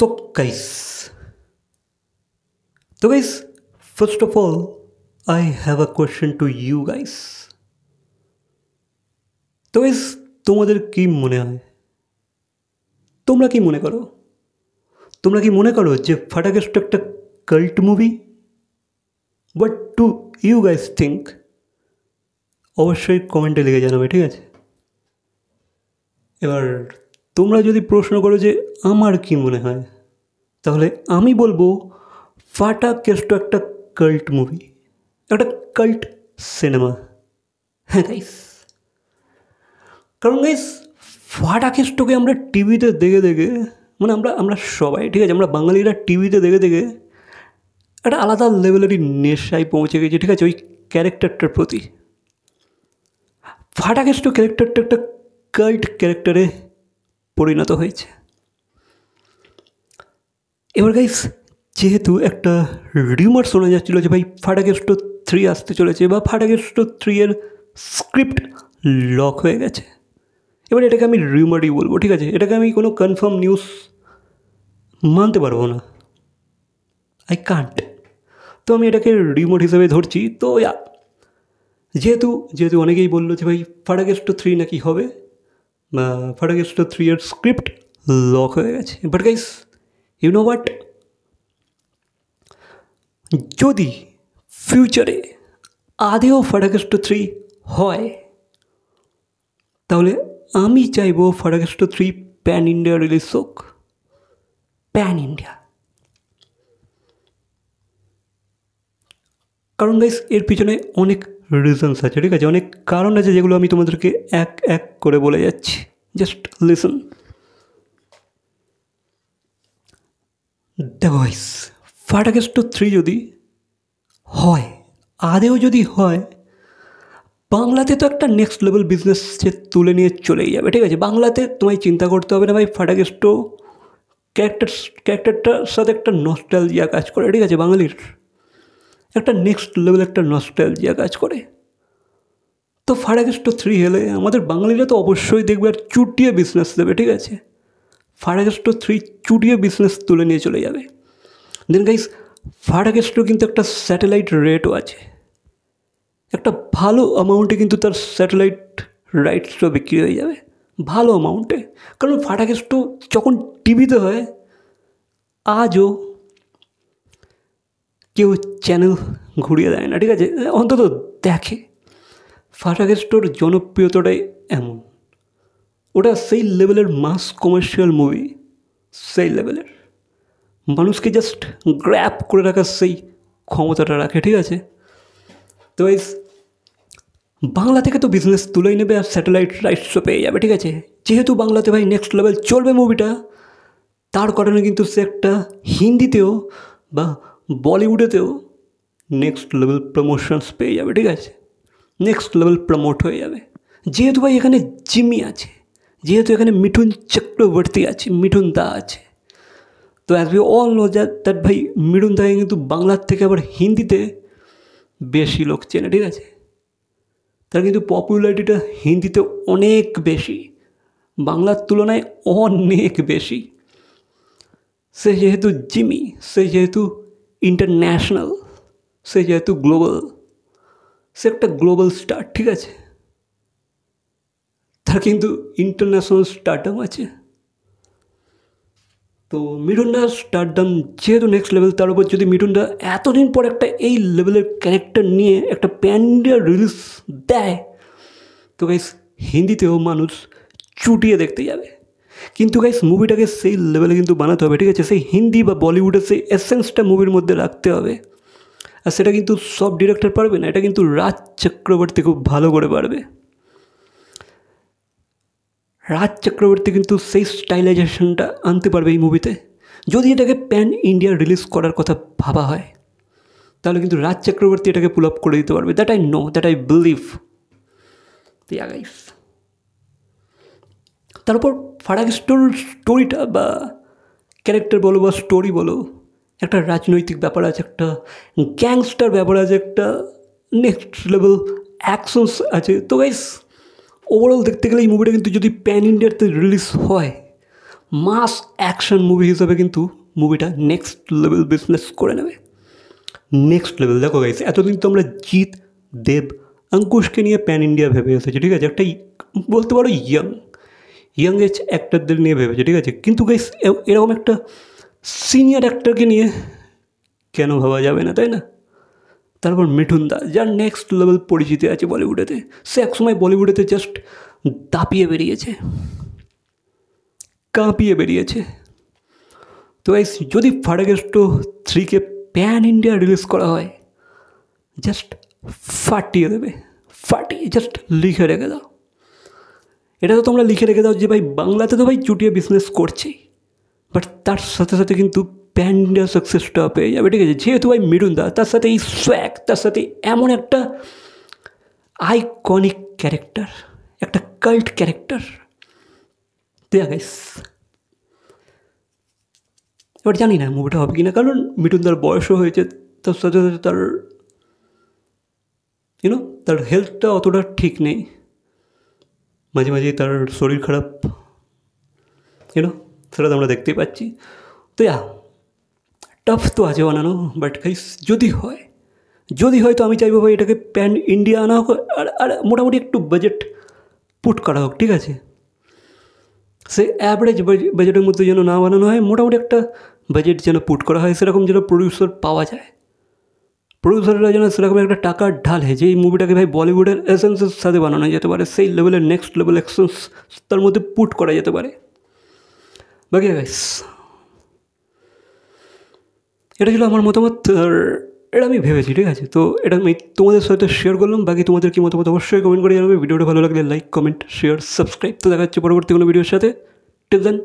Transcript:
So guys, first of all, I have a question to you guys. তো guys, তোমাদের কি মনে হয়, তোমরা কি মনে করো, যে ফাটাকেস্ট একটা cult movie? What do you guys think? অবশ্যই কমেন্টে লিখে জানাবে, ঠিক আছে? এবার তোমরা যদি প্রশ্ন করো যে আমার কি মনে হয়, তাহলে আমি বলবো ফাটাকেস্ট একটা কাল্ট মুভি, একটা কাল্ট সিনেমা। হ্যাঁ গাইস, কারণ গাইস ফাটাকেস্টকে আমরা টিভিতে দেখে মানে আমরা সবাই, ঠিক আছে, আমরা বাঙালিরা টিভিতে দেখে একটা আলাদা লেভেলেরই নেশায় পৌঁছে গেছি, ঠিক আছে, ওই ক্যারেক্টারটার প্রতি। ফাটাকেস্ট ক্যারেক্টারটা একটা কাল্ট ক্যারেক্টারে পরিণত হয়েছে। এবার গাইস, যেহেতু একটা রিউমার শোনা যাচ্ছিলো যে ভাই ফাটাকেস্ট 3 আসতে চলেছে বা ফাটাকেস্ট 3 এর স্ক্রিপ্ট লক হয়ে গেছে, এবার এটাকে আমি রিউমারই বলবো, ঠিক আছে, এটাকে আমি কোনো কনফার্ম নিউজ মানতে পারবো না, আই কান্ট। তো আমি এটাকে রিউমার হিসেবে ধরছি। তো যেহেতু অনেকেই বললো যে ভাই ফাটাকেস্ট 3 নাকি হবে বা ফাটাকেস্ট 3 এর স্ক্রিপ্ট লক হয়ে গেছে। But guys, you know what, যদি ফিউচারে আদেও ফাটাকেস্ট 3 হয়, তাহলে আমি চাইবো ফাটাকেস্ট 3 প্যান ইন্ডিয়া রিলিজ হোক, প্যান ইন্ডিয়া। কারণ গাইস এর পিছনে অনেক রিজনস আছে, ঠিক আছে, অনেক কারণ আছে যেগুলো আমি তোমাদেরকে এক এক করে বলে যাচ্ছি। Just listen. দেখো গাইস, ফাটাকেস্ট 3 যদি হয়, আদেও যদি হয়, বাংলাতে তো একটা নেক্সট লেভেল বিজনেস সে তুলে নিয়ে চলেই যাবে, ঠিক আছে। বাংলাতে তোমায় চিন্তা করতে হবে না ভাই, ফাটাকেস্ট ক্যারেক্টারটার সাথে একটা নস্টালজিয়া কাজ করে, ঠিক আছে, বাঙালির একটা নেক্সট লেভেল একটা নস্টালজিয়া কাজ করে। তো ফাটাকেস্ট 3 হলে আমাদের বাঙালিরা তো অবশ্যই দেখবে আর চুটিয়ে বিজনেস দেবে, ঠিক আছে। ফাটাকেস্ট 3 চুটিয়ে বিজনেস তুলে নিয়ে চলে যাবে। দেন গাইস, ফাটাকেস্টও কিন্তু একটা স্যাটেলাইট রেটও আছে, একটা ভালো অ্যামাউন্টে কিন্তু তার স্যাটেলাইট রাইটসও বিক্রি হয়ে যাবে, ভালো অ্যামাউন্টে। কারণ ফাটাকেস্ট যখন টিভিতে হয়, আজও কেউ চ্যানেল ঘুরিয়ে দেয় না, ঠিক আছে, অন্তত দেখে। ফাটাকেস্টর জনপ্রিয়তাটাই এমন, ওটা সেই লেভেলের মাস কমার্শিয়াল মুভি, সেই লেভেলের মানুষকে জাস্ট গ্র্যাব করে রাখার সেই ক্ষমতাটা রাখে, ঠিক আছে। তো এই বাংলা থেকে তো বিজনেস তুলেই নেবে আর স্যাটেলাইট রাইটসও পেয়ে যাবে, ঠিক আছে। যেহেতু বাংলাতে ভাই নেক্সট লেভেল চলবে মুভিটা, তার কারণে কিন্তু সে একটা হিন্দিতেও বা বলিউডেতেও নেক্সট লেভেল প্রমোশনস পেয়ে যাবে, ঠিক আছে, নেক্সট লেভেল প্রমোট হয়ে যাবে। যেহেতু ভাই এখানে জিম্মি আছে, যেহেতু এখানে মিঠুন চক্রবর্তী আছে, মিঠুন দা আছে, তো as we all know that ভাই মিঠুন দাকে কিন্তু বাংলার থেকে আবার হিন্দিতে বেশি লোক চেনে, ঠিক আছে। তার কিন্তু পপুলারিটিটা হিন্দিতে অনেক বেশি, বাংলার তুলনায় অনেক বেশি। সে যেহেতু জিমি, সে যেহেতু ইন্টারন্যাশনাল, সে যেহেতু গ্লোবাল, সে একটা গ্লোবাল স্টার, ঠিক আছে, তার কিন্তু ইন্টারন্যাশনাল স্টারডাম আছে। তো মিঠুনদার স্টারডাম যেহেতু নেক্সট লেভেল, তার উপর যদি মিঠুনদা এতদিন পর একটা এই লেভেলের ক্যারেক্টার নিয়ে একটা প্যান ইন্ডিয়া রিলিজ দেয়, তো গাইস হিন্দিতেও মানুষ চুটিয়ে দেখতে যাবে। কিন্তু গাইস মুভিটাকে সেই লেভেলে কিন্তু বানাতে হবে, ঠিক আছে, সেই হিন্দি বা বলিউডের সেই এসেন্সটা মুভির মধ্যে রাখতে হবে। আর সেটা কিন্তু সব ডিরেক্টর পারবে না, এটা কিন্তু রাজ চক্রবর্তী খুব ভালো করে পারবে। রাজ চক্রবর্তী কিন্তু সেই স্টাইলাইজেশনটা আনতে পারবে এই মুভিতে। যদি এটাকে প্যান ইন্ডিয়া রিলিজ করার কথা ভাবা হয়, তাহলে কিন্তু রাজ চক্রবর্তী এটাকে পুল আপ করে দিতে পারবে। That I know, that I believe. Guys, তারপর ফাটাকেস্টর স্টোরিটা বা ক্যারেক্টার বলো বা স্টোরি বলো, একটা রাজনৈতিক ব্যাপার আছে, একটা গ্যাংস্টার ব্যাপার আছে, একটা নেক্সট লেভেল অ্যাকশনস আছে। তো গাইস ওভারঅল দেখতে গেলে এই মুভিটা কিন্তু যদি প্যান ইন্ডিয়াতে রিলিজ হয়, মাস অ্যাকশন মুভি হিসাবে কিন্তু মুভিটা নেক্সট লেভেল বিজনেস করে নেবে, নেক্সট লেভেল। দেখো গাইস, এতদিন তো আমরা জিৎ, দেব, অঙ্কুশকে নিয়ে প্যান ইন্ডিয়া ভেবে এসেছি, ঠিক আছে, একটা বলতে পারো ইয়াং এজ অ্যাক্টারদের নিয়ে ভেবেছে, ঠিক আছে, কিন্তু গাইস এরকম একটা সিনিয়র অ্যাক্টরকে নিয়ে কেন ভাবা যাবে না, তাই না? তারপর মিঠুন দা, যার নেক্সট লেভেল পরিচিতি আছে বলিউডেতে, সে একসময় বলিউডেতে জাস্ট দাপিয়ে বেরিয়েছে, কাঁপিয়ে বেরিয়েছে। তো গাইস, যদি ফাটাকেস্টো 3কে প্যান ইন্ডিয়া রিলিজ করা হয়, জাস্ট ফাটিয়ে দেবে, ফাটিয়ে জাস্ট লিখে রেখে দাও। এটা তো তোমরা লিখে রেখে দাও যে ভাই বাংলাতে তো ভাই চুটিয়ে বিজনেস করছেই, বাট তার সাথে সাথে কিন্তু প্যান ইন্ডিয়া সাকসেসটা পেয়ে যাবে, ঠিক আছে, যেহেতু ভাই মিঠুন দা, তার সাথে এই সোয়াগ, তার সাথে এমন একটা আইকনিক ক্যারেক্টার, একটা কাল্ট ক্যারেক্টার। দেয়া গাইস, এবার জানি না মুভিটা হবে কি না, কারণ মিঠুনদার বয়সও হয়েছে, তার সাথে সাথে তার তার হেলথটা অতটা ঠিক নেই, মাঝে মাঝে তার শরীর খারাপ, সেটা তো আমরা দেখতেই পাচ্ছি। তো টাফ তো আছে বানানো, বাট গাইস যদি হয় তো আমি চাইবো ভাই এটাকে প্যান ইন্ডিয়া আনা হোক, আর মোটামুটি একটু বাজেট পুট করা হোক, ঠিক আছে, সে অ্যাভারেজ বাজেটের মধ্যে যেন না বানানো হয়, মোটামুটি একটা বাজেট যেন পুট করা হয়, সেরকম যেন প্রডিউসার পাওয়া যায়, প্রডিউসাররা যেন সেরকম একটা টাকার ঢালে যে এই মুভিটাকে ভাই বলিউডের এসেন্সের সাথে বানানো যেতে পারে, সেই লেভেলের নেক্সট লেভেল এক্সেন্স তার মধ্যে পুট করা যেতে পারে। বাকি গাইস, এটা ছিল আমার মতামত, আর এটা আমি ভেবেছি, ঠিক আছে, তো এটা আমি তোমাদের সাথে শেয়ার করলাম। বাকি তোমাদের কি মতামত অবশ্যই কমেন্ট করে জানাবে। ভিডিওটা ভালো লাগলে লাইক, কমেন্ট, শেয়ার, সাবস্ক্রাইব। তো দেখা যাচ্ছে পরবর্তী কোনো ভিডিওর সাথে। Till then,